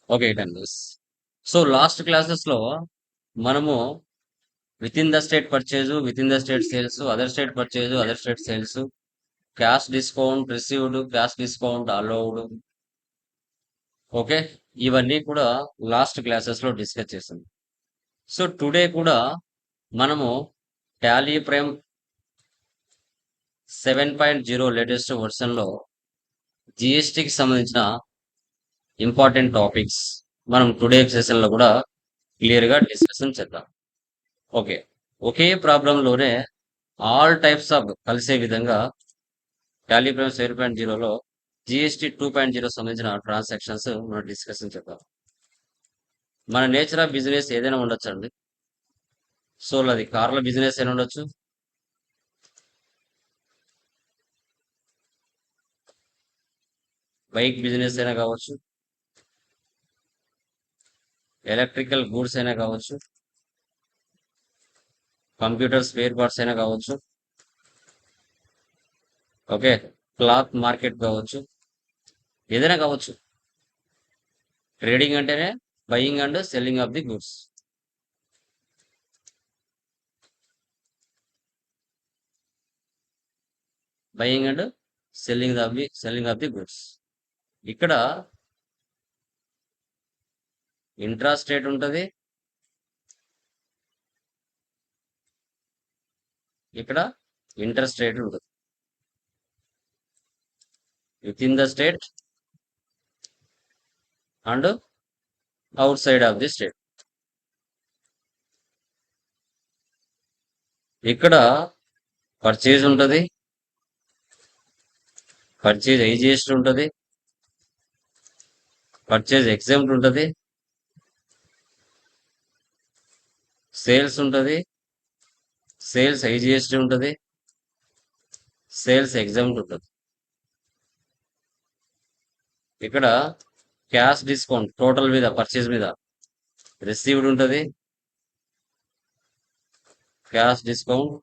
Okay. 10 days. So, last క్లాసెస్‌లో మనము within the state purchase, within the state sales, other state purchase, other state sales, cash discount received, cash discount allowed. Okay. ఇవన్నీ కూడా last క్లాసెస్‌లో discuss చేసాం. So, today కూడా మనము Tally prime 7.0 latest వెర్షన్‌లో జీఎస్టీకి సంబంధించిన important topics మనం టుడే సెషన్‌లో కూడా క్లియర్‌గా డిస్కషన్ చేద్దాం. ఓకే. ఒకే ప్రాబ్లంలోనే ఆల్ టైప్స్ ఆఫ్ కలిసే విధంగా టాలీ ప్రైమ్ 7.0లో జీఎస్టీ 2.0 సంబంధించిన ట్రాన్సాక్షన్స్ మనం డిస్కషన్ చేద్దాం. మన నేచర్ ఆఫ్ బిజినెస్ ఏదైనా ఉండొచ్చండి. సో, అది కార్ల బిజినెస్ అయినా ఉండొచ్చు, బైక్ బిజినెస్ అయినా కావచ్చు, ఎలక్ట్రికల్ గూడ్స్ అయినా కావచ్చు, కంప్యూటర్ స్పేర్ పార్ట్స్ అయినా కావచ్చు, ఓకే, క్లాత్ మార్కెట్ కావచ్చు, ఏదైనా కావచ్చు. ట్రేడింగ్ అంటేనే buying and selling of the goods. Buying and selling of the goods. ఇక్కడ ఇంట్రా స్టేట్ ఉంటుంది, ఇక్కడ ఇంటర్ స్టేట్ ఉంటుంది. With in the state and out side of the state. ఇక్కడ పర్చేజ్ ఉంటుంది, పర్చేజ్ ఐజిఎస్టీ ఉంటుంది, పర్చేజ్ ఎగ్జామ్ట్ ఉంటుంది, sales ఉంటుంది, sales IGST ఉంటుంది, సేల్స్ ఎగ్జామ్ట్ ఉంటుంది. ఇక్కడ క్యాష్ డిస్కౌంట్ టోటల్ మీద పర్చేజ్ మీద రిసీవ్డ్ ఉంటుంది, క్యాష్ డిస్కౌంట్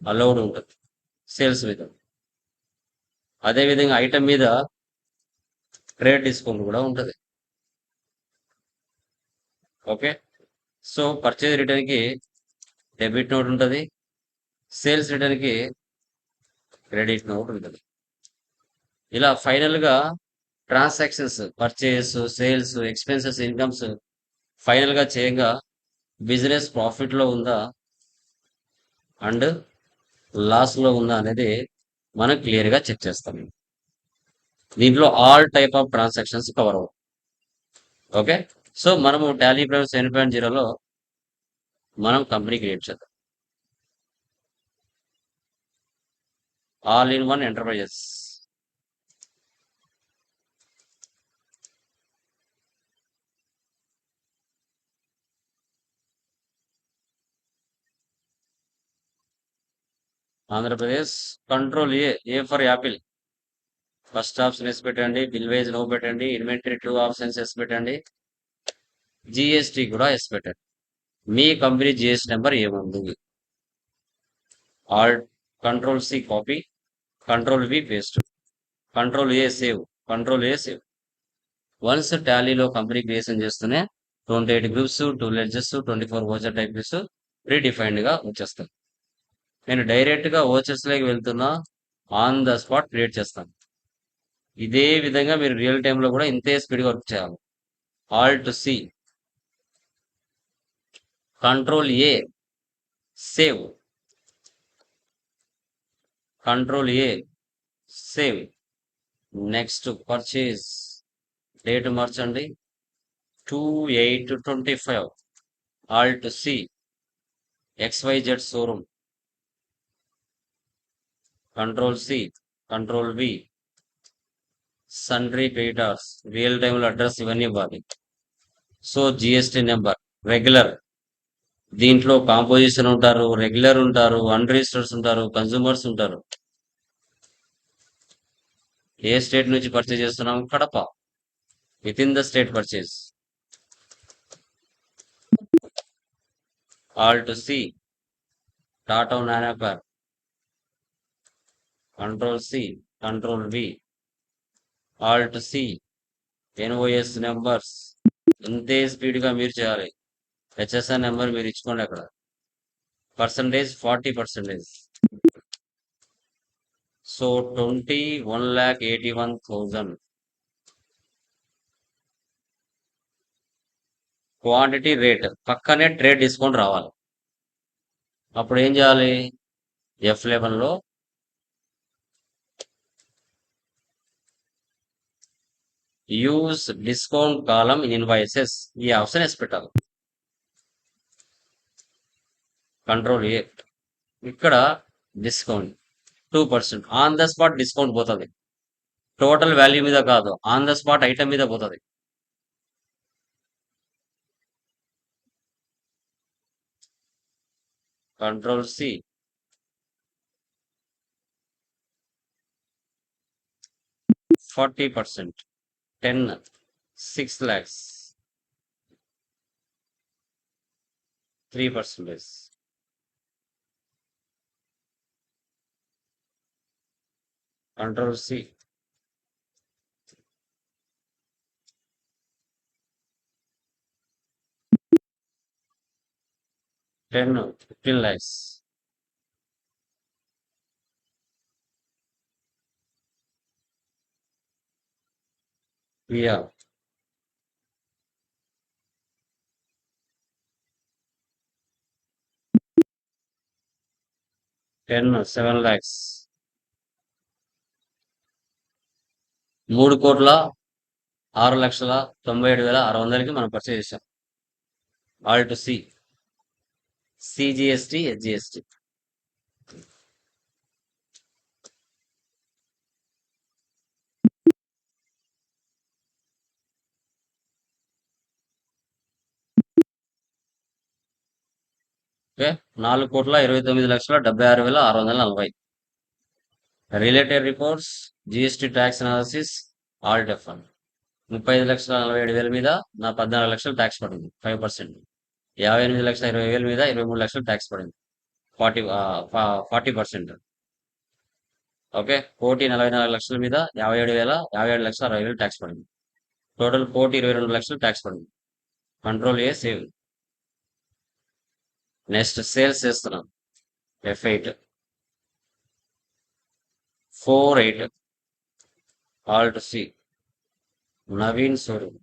అలౌడ్ ఉంటుంది సేల్స్ మీద. అదేవిధంగా ఐటమ్ మీద ట్రేడ్ డిస్కౌంట్ కూడా ఉంటుంది. ఓకే. సో, పర్చేజ్ రిటర్న్కి డెబిట్ నోట్ ఉంటుంది, సేల్స్ రిటర్న్కి క్రెడిట్ నోట్ ఉంటుంది. ఇలా ఫైనల్గా transactions purchase, sales, expenses, incomes ఫైనల్గా చేయంగా బిజినెస్ ప్రాఫిట్లో ఉందా అండ్ లాస్లో ఉందా అనేది మనం క్లియర్గా చెక్ చేస్తాం. దీంట్లో all type of transactions cover అవుతాయి. ఓకే. సో, మనము టాలీ ప్రైమ్ 7.0లో మనం కంపెనీ క్రియేట్ చేద్దాం. All in one enterprises. Andhra Pradesh. Control A for apple. First option yes పెట్టండి, బిల్ వైజ్ నో పెట్టండి, ఇన్వెంటరీ 2 ఆప్షన్స్ ఎస్ పెట్టండి, జిఎస్టీ కూడా ఎస్ పెట్టండి. మీ కంపెనీ జిఎస్టీ నెంబర్ ఏముంది? All control C copy, control V paste, control A save, control A save. Once టాలీలో company creation చేస్తూనే 28 groups, 2 ledges, 24 voucher types predefined గా వచ్చేస్తాయి. నేను డైరెక్ట్ గా ఓచర్స్ లోకి వెళ్తున్నా, ఆన్ ద స్పాట్ క్రియేట్ చేస్తాను. ఇదే విధంగా మీరు రియల్ టైమ్ లో కూడా ఇంతే స్పీడ్ వర్క్ చేయాలి. Alt C, control A save, control A save. Next purchase date మార్చండి, 2/8/25. Alt C, XYZ showroom, control C, control V, sundry creditors, real time లో అడ్రస్ ఇవన్నీ ఇవ్వాలి. So, GST number regular. దీంట్లో composition ఉంటారు, regular ఉంటారు, unregisters ఉంటారు, consumers ఉంటారు. ఏ state నుంచి పర్చేజ్ చేస్తున్నాం? Kadapa. Within the state purchase. Alt C, Tata Nano car, control C, control V, alt C, NOS numbers ఇంతే స్పీడ్గా మీరు చేయాలి. హెచ్ఎస్ఆర్ నెంబర్ మీరు ఇచ్చుకోండి అక్కడ. పర్సంటేజ్ 40%. సో 1,81,000. క్వాంటిటీ రేట్ పక్కనే ట్రేడ్ డిస్కౌంట్ రావాలి. అప్పుడు ఏం చేయాలి? F11లో use discount column in invoices ఈ ఆప్షన్ వేసి పెట్టాలి. Control A. ఇక్కడ discount 2% on the spot discount పోతుంది. టోటల్ వాల్యూ మీద కాదు, ఆన్ ద స్పాట్ ఐటమ్ మీద పోతుంది. Control C. 40%. 10, 6 lakhs, 3%. Control C. 10, 15 lakhs. Yeah. 10, 7 lakhs. 3,06,97,600కి మనం పర్చేజ్ చేసాం. Alt C. CGST, HGST. Okay, 4,29,76,640. Related reports, GST tax analysis, alt F1. 35,47,000 మీద నా 14 లక్షలు ట్యాక్స్ పడింది, 5%. 58,20,000 మీద 23 లక్షలు ట్యాక్స్ పడింది, 40%. ఓకే, 1,44,00,000 మీద 57,60,000 ట్యాక్స్ పడింది. టోటల్ 1,22,00,000 ట్యాక్స్ పడింది. Control A, save. Next sales చేస్తున్నాం. F8, 48. Alt C. Naveen Swaroop.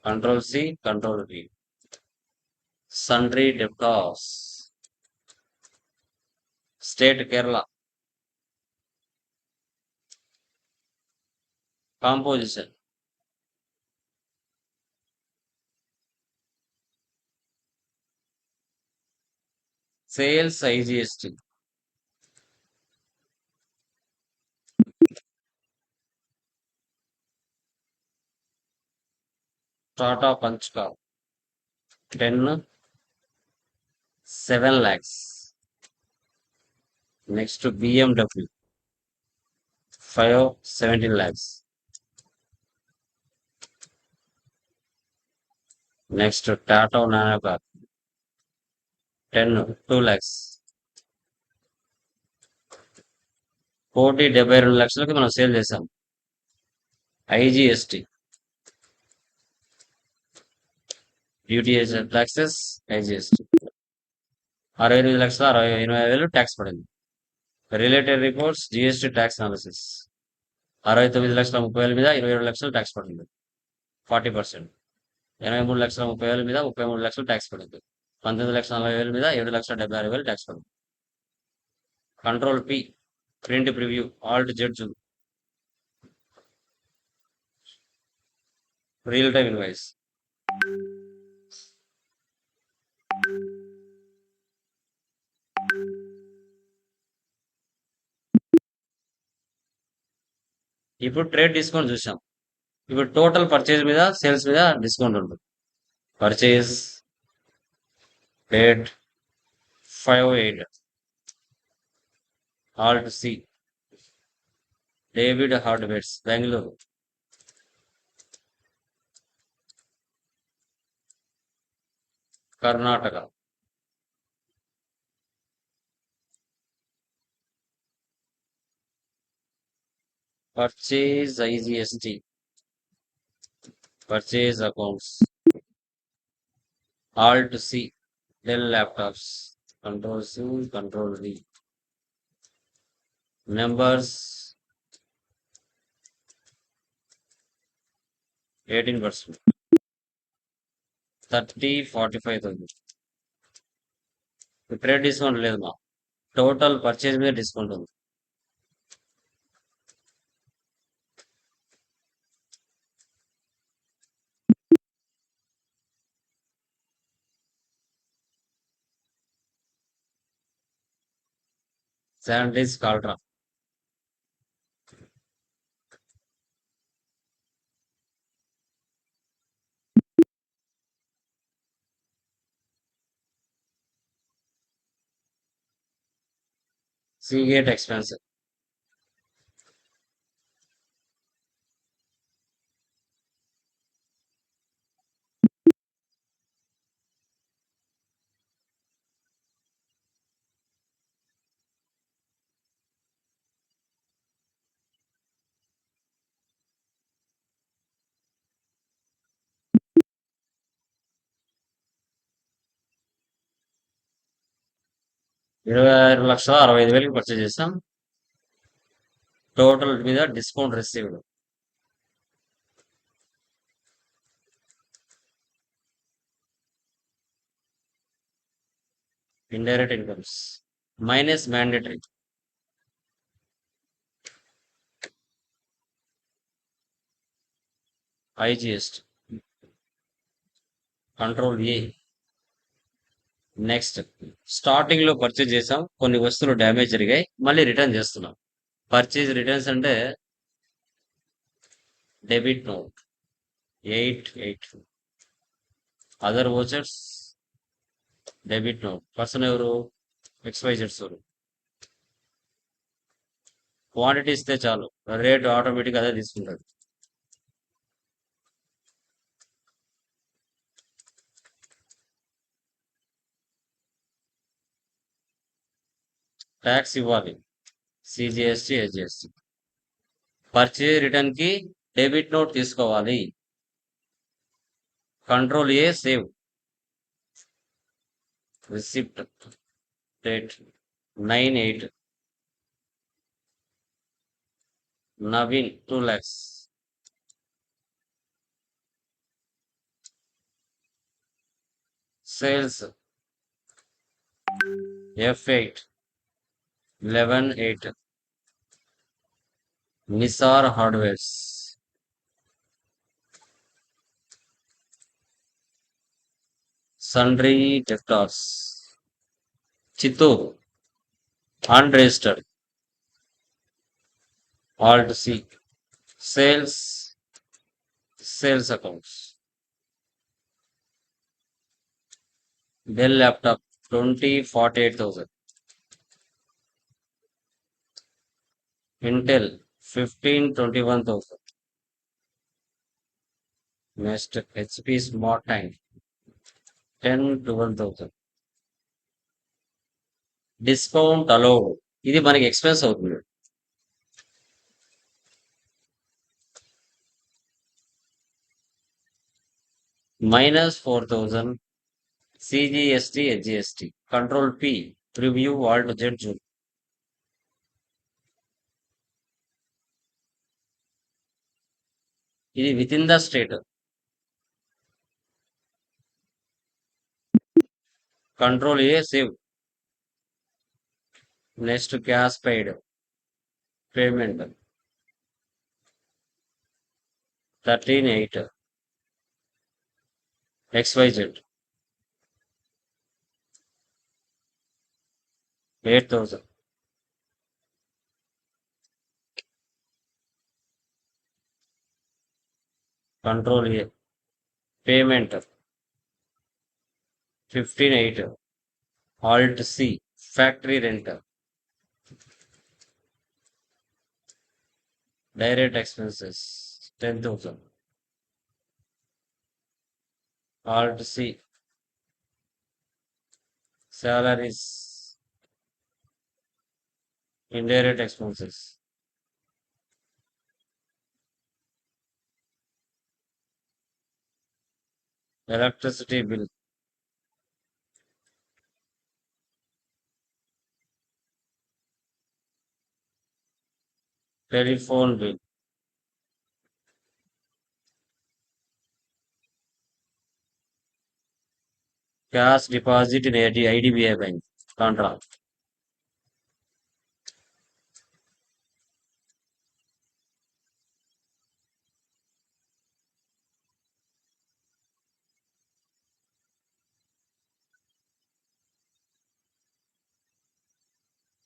Control C, control V. Sundry debtors. State Kerala. Composition. Sales IGST. Tata పంచ్కా 10, 7 lakhs. Next BMW 5, 17 lakhs. Next Tata Nano car 10, 2 lakhs. 1,72,00,000కి మనం sale చేసాం. IGST, duty taxes, IGST 68,68,000 tax పడింది. Related reports, GST tax analysis 69,30,000 మీద 22 లక్షలు tax పడింది, 40%. 83,30,000 మీద 33 లక్షలు ట్యాక్స్ పడింది. 19,40,000 మీద 7,76,000 ట్యాక్స్ పడింది. Control P. Print preview, alt Z zoom. Real time invoice. ఇప్పుడు ట్రేడ్ డిస్కౌంట్ చూసాం. ఇప్పుడు టోటల్ పర్చేజ్ మీద, సేల్స్ మీద డిస్కౌంట్ ఉంటుంది. Purchase rate 58. Alt C. David hardwares, Bengaluru. Karnataka. Purchase IGST purchase accounts, Alt C, Dell laptops, Control C, Control V, numbers 18%, 30, 45,000. ఇప్పుడే discount లేదు మా total purchase మీద డిస్కౌంట్ ఉంది. శానిటైజ్ కాల్ట్రా సీగేట్ ఎక్స్పెన్సివ్ 26,65,000కి పర్చేజ్ చేస్తాం. Total మీద discount received indirect incomes minus mandatory IGST control A. Next starting లో purchase చేసాం, కొన్ని వస్తువులు డ్యామేజ్ జరిగాయి, మళ్ళీ రిటర్న్ చేస్తున్నాం. పర్చేజ్ రిటర్న్స్ అంటే debit note 88, other vouchers debit note, person ఎవరు XYZ ఎవరు, క్వాంటిటీ ఇస్తే చాలు రేట్ ఆటోమేటిక్ అదే తీసుకుంటాడు. ట్యాక్స్ ఇవ్వాలి CGST HGST. పర్చేజ్ రిటర్న్ కి డెబిట్ నోట్ తీసుకోవాలి. Control A save receipt date 9/8 Naveen 2 lakhs. Sales F8 11/8 Nisar hardwares. Sundry debtors Chittoor unregistered alt C. Sales accounts Dell laptop 20, 48,000, Intel 15, 21,000. Next HP smart time 10, 12,000. Discount అలో, ఇది మనకి expense అవుతుంది. -4,000 CGST HGST. కంట్రోల్ P preview alt Z zoom. ఇది within the state. Control A save. Next cash paid payment 13/8 XYZ 8,000. Control A payment 15/8 alt C factory rent direct expenses 10,000 alt C salaries indirect expenses electricity bill, telephone bill, cash deposit in IDBI Bank, contra,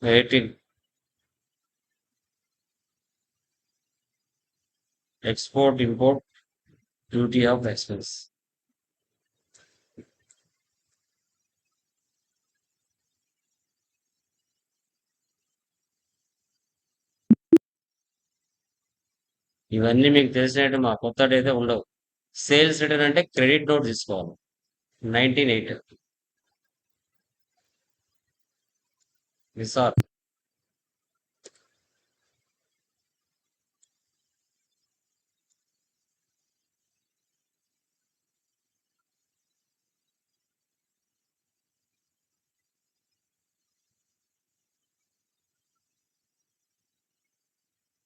rating, export, import, duty of expense. ఇవన్నీ మీకు తెలిసినట్టు మా కొత్తటి అయితే ఉండవు. Sales return అంటే credit note తీసుకోవాలి. 1908 Nisar.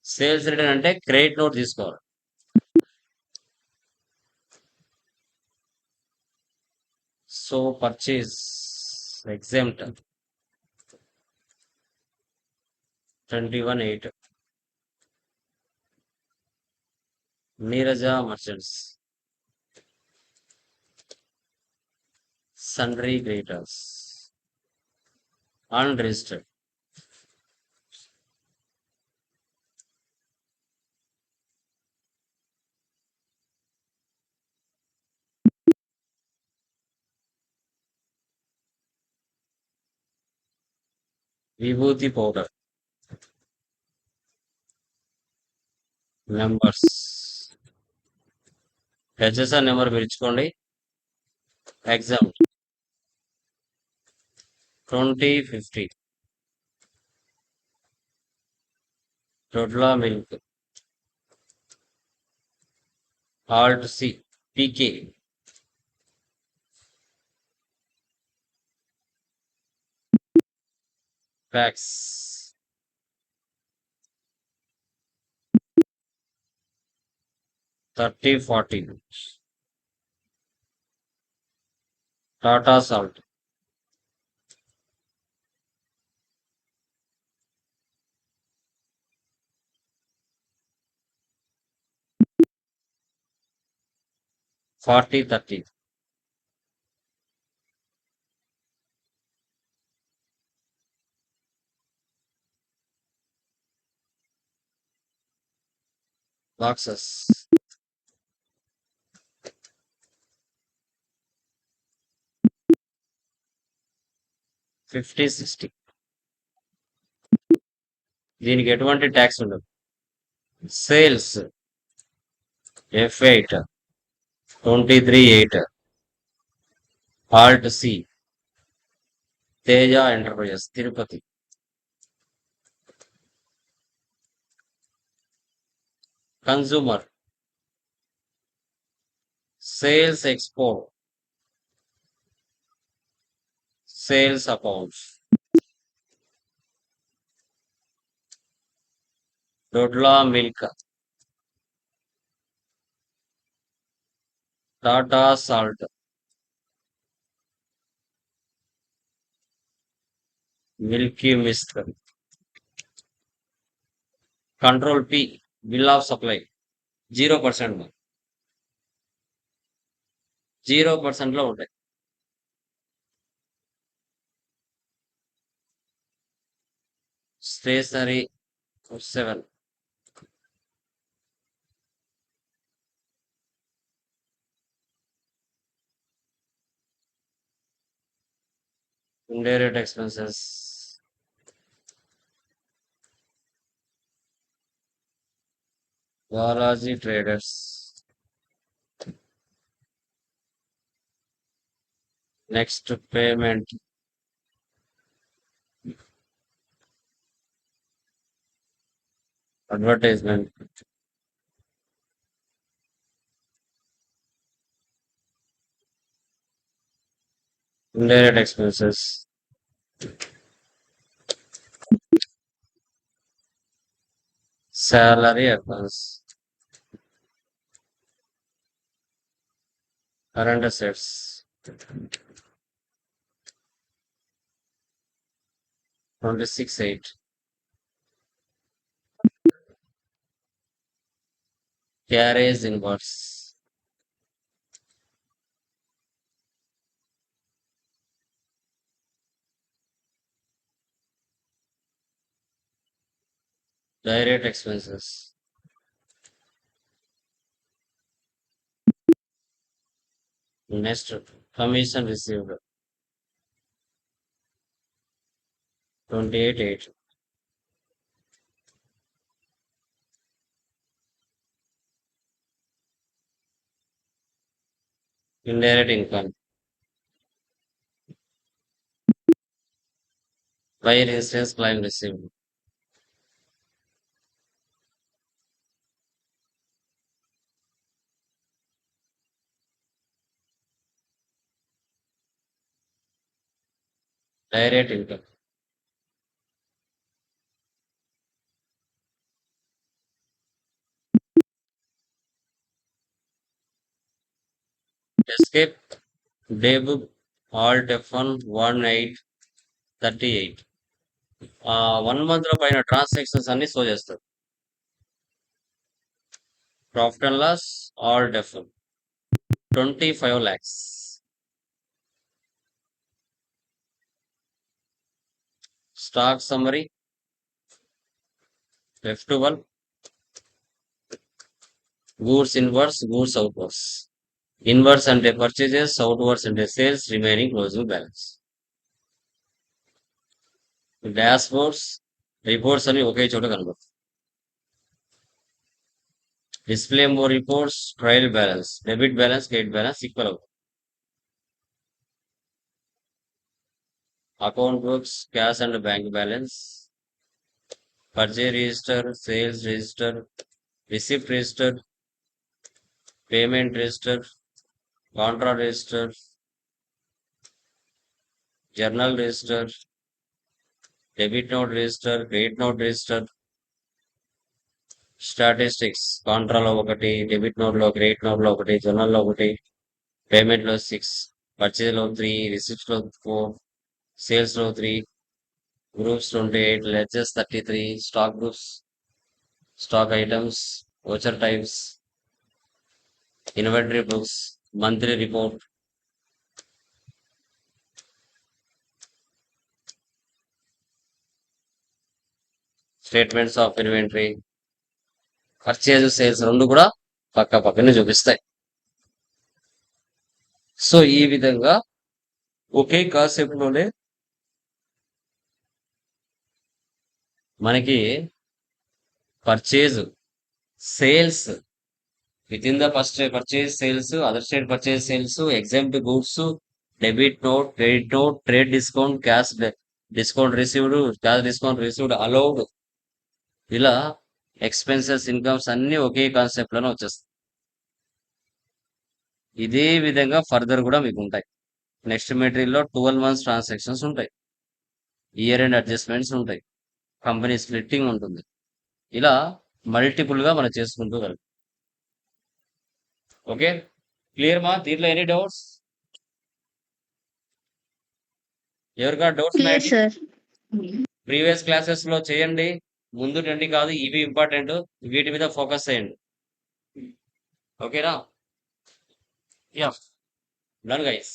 Sales return అంటే క్రెడిట్ నోట్ తీసుకోవాలి. So purchase exempt 21/8 Neeraja merchants sundry creditors unregistered vibhuti powder members HSR number పిలుచుకోండి. Exempt 2050 Dodla milk alt C PK fax 3040 Tata salt 4030 boxes 5060 దీనికి ఎటువంటి ట్యాక్స్ ఉండదు. Sales F8 23/8 alt C Teja enterprises Tirupati. Consumer sales export sales accounts Dodla milk Tata salt milky Mist control P bill of supply 0% 0% లో ఉంటాయి. Stationery 7 indirect expenses Balaji traders next payment advertisement indirect expenses, salary advance, current assets, 26/8, carriage inwards, direct expenses, next commission received, 28/8, indirect income, fire insurance claim received, direct income, escape daybook alt F1 1838. 1 month లో పైన transactions అన్ని show చేస్తారు. Profit and loss all డెఫ్ 25 lakhs. Stock summary F12, goods inwards, goods outwards. Inwards అంటే purchases, outwards అంటే sales, remaining closing balance. Dashboards, reports అని ఒకే చోట కనబడుతుంది. Display more reports, trial balance, debit balance, credit balance equal అవుతుంది. Account books, cash and bank balance, purchase register, sales register, receipt register, payment register, contract register, journal register, debit note register, credit note register, statistics కాంట్రాలో ఒకటి, debit note లో, credit note లో ఒకటి, journal లో ఒకటి, payment లో 6, purchase లో 3, receipts లో 4, sales లో 3, groups 28, ledges 33, stock groups, stock items, voucher types, inventory books, monthly report, statements of inventory, purchase sales రెండు కూడా పక్క పక్కనే చూపిస్తాయి. సో ఈ విధంగా ఒకే కాన్సెప్ట్ లోనే మనకి purchase, sales, with in the first purchase sales, other state purchase sales, exempt goods, debit note, credit note, trade discount, cash discount received, cash discount received allowed, ఇలా ఎక్స్పెన్సెస్, ఇన్కమ్స్ అన్ని ఒకే concept లోనే వచ్చేస్తాయి. ఇదే విధంగా further కూడా మీకు ఉంటాయి. Next మెటీరియల్లో 12 months transactions ఉంటాయి, ఇయర్ అండ్ అడ్జస్ట్మెంట్స్ ఉంటాయి, కంపెనీ స్ప్లిట్టింగ్ ఉంటుంది. ఇలా మల్టిపుల్ గా మనం చేసుకుంటూ వెళ్తాం. ఓకే, క్లియర్ మా? దీంట్లో ఎనీ డౌట్స్? ఎవరికైనా డౌట్స్ క్లియర్ ఉన్నాయండి? సార్. ప్రీవియస్ క్లాసెస్ లో చేయండి, ముందు రండి కాదు, ఇవి ఇంపార్టెంట్, వీటి మీద ఫోకస్ చేయండి. ఓకేనా? Yeah, done guys.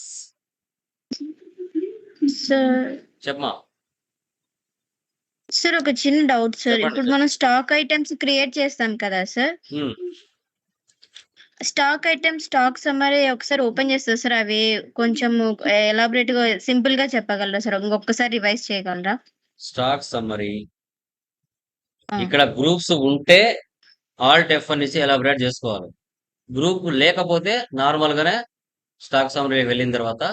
సార్ చెప్పమా. సార్ ఒక చిన్న డౌట్ సార్. చెప్పండి ఇప్పుడు మనం స్టాక్ ఐటమ్స్ క్రియేట్ చేస్తాం కదా sir. Stock items stock summary ఒకసారి ఓపెన్ చేస్తారు సార్. అవి కొంచెం ఎలాబరేట్ గా సింపుల్ గా చెప్పగలరా సార్? ఇంకొకసారి రివైజ్ చేయగలరా? స్టాక్ సమ్మరీ ఇక్కడ గ్రూప్స్ ఉంటే ఆల్ట్ F1 నుంచి ఎలాబరేట్ చేసుకోవాలి. గ్రూప్ లేకపోతే నార్మల్ గానే స్టాక్ సమ్మరీ వెళ్ళిన తర్వాత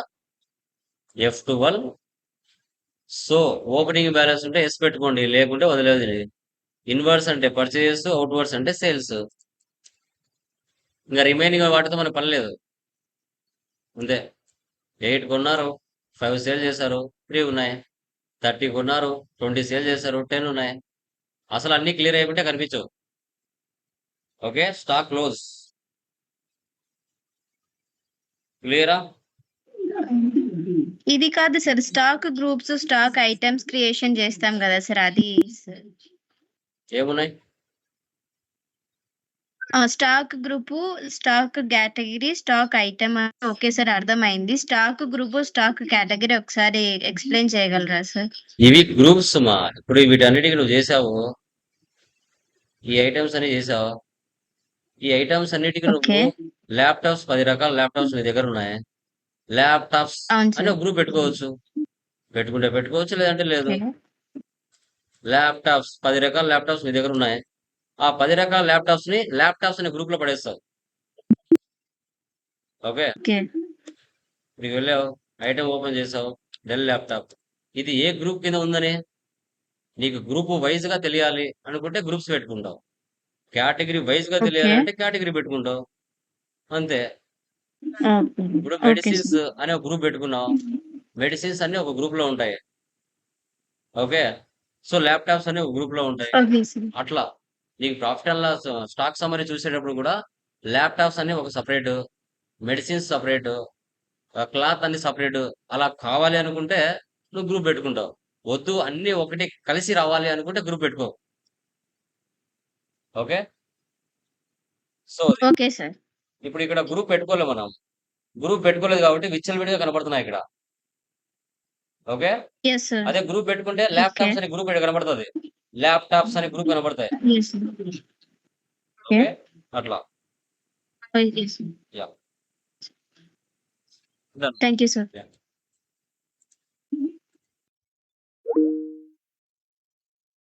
F12. సో ఓపెనింగ్ బ్యాలెన్స్ ఉంటే ఎస్ పెట్టుకోండి, లేకుంటే వదిలేదు. ఇన్వర్స్ అంటే పర్చేజెస్, అవుట్వర్స్ అంటే సేల్స్. ఇంకా రిమైనింగ్ వాటితో మనకు పని లేదు. అంతే. 8 కొన్నారు, 5 సేల్ చేశారు 3 ఉన్నాయి. 30 కొన్నారు 20 సేల్ చేశారు 10 ఉన్నాయి. అసలు అన్ని క్లియర్ అయిపోతే కనిపించవు. Okay, stock close. క్లియరా? ఇది కాదు sir, stock groups, stock items creation చేస్తాం కదా సార్, అది ఏమున్నాయి? Stock group, stock category, stock item. Okay sir, అర్థమైంది. స్టాక్ గ్రూప్, స్టాక్ కేటగిరీ ఒకసారి ఎక్స్ప్లెయిన్ చేయగలరా సార్? ఇవి గ్రూప్స్ మా. ఇప్పుడు వీటన్నిటికి నువ్వు చేసావు, ఈ ఐటమ్స్ అన్ని చేసావు. ఈ ఐటమ్స్ అన్నిటికి ఓకే. నువ్వు ల్యాప్టాప్స్ 10 రకాల ల్యాప్టాప్స్ నీ దగ్గర ఉన్నాయి. ల్యాప్టాప్స్ అవును అని సార్. ఒక గ్రూప్ పెట్టుకోవచ్చు. పెట్టుకుంటే పెట్టుకోవచ్చు, లేదంటే లేదు. ఓకే. ల్యాప్టాప్స్ 10 రకాల ల్యాప్టాప్స్ మీ దగ్గర ఉన్నాయి. ఆ 10 రకాల ల్యాప్టాప్స్ ని ల్యాప్టాప్స్ అనే గ్రూప్ లో పడేస్తావు. Okay, okay. నీకు వెళ్ళావు, ఐటమ్ ఓపెన్ చేసావు, డెల్ ల్యాప్టాప్. ఇది ఏ గ్రూప్ కింద ఉందని నీకు గ్రూప్ వైజ్ గా తెలియాలి అనుకుంటే గ్రూప్స్ పెట్టుకుంటావు. కేటగిరీ వైజ్ గా ఓకే. తెలియాలి అంటే కేటగిరీ పెట్టుకుంటావు. అంతే. ఓకే. ఇప్పుడు ఓకే మెడిసిన్స్ సార్. అనే ఒక గ్రూప్ పెట్టుకున్నావు. మెడిసిన్స్ అన్ని ఒక గ్రూప్ లో ఉంటాయి. ఓకే, సో ల్యాప్టాప్స్ అనే ఒక గ్రూప్ లో ఉంటాయి. Okay sir. అట్లా నీకు profit and loss stock summary చూసేటప్పుడు కూడా ల్యాప్టాప్స్ అన్ని ఒక సపరేట్, మెడిసిన్స్ సపరేట్, క్లాత్ అన్ని సపరేట్. అలా కావాలి అనుకుంటే నువ్వు గ్రూప్ పెట్టుకుంటావు. వద్దు అన్ని ఒకటి కలిసి రావాలి అనుకుంటే గ్రూప్ పెట్టుకో. Okay, so okay sir. ఇప్పుడు ఇక్కడ గ్రూప్ పెట్టుకోలేదు మనం. గ్రూప్ పెట్టుకోలేదు కాబట్టి విచ్చలవిడిగా కనబడుతున్నాయి ఇక్కడ. Okay, yes sir. అదే గ్రూప్ పెట్టుకుంటే ఓకే. ల్యాప్టాప్స్ అనే గ్రూప్ ఇక్కడ కనబడుతుంది. ల్యాప్టాప్స్ అనే గ్రూప్ కనబడతాయి. Yes sir. ఓకే. ఓకే, అట్లా. Okay sir. Yeah, thank you sir. Yeah.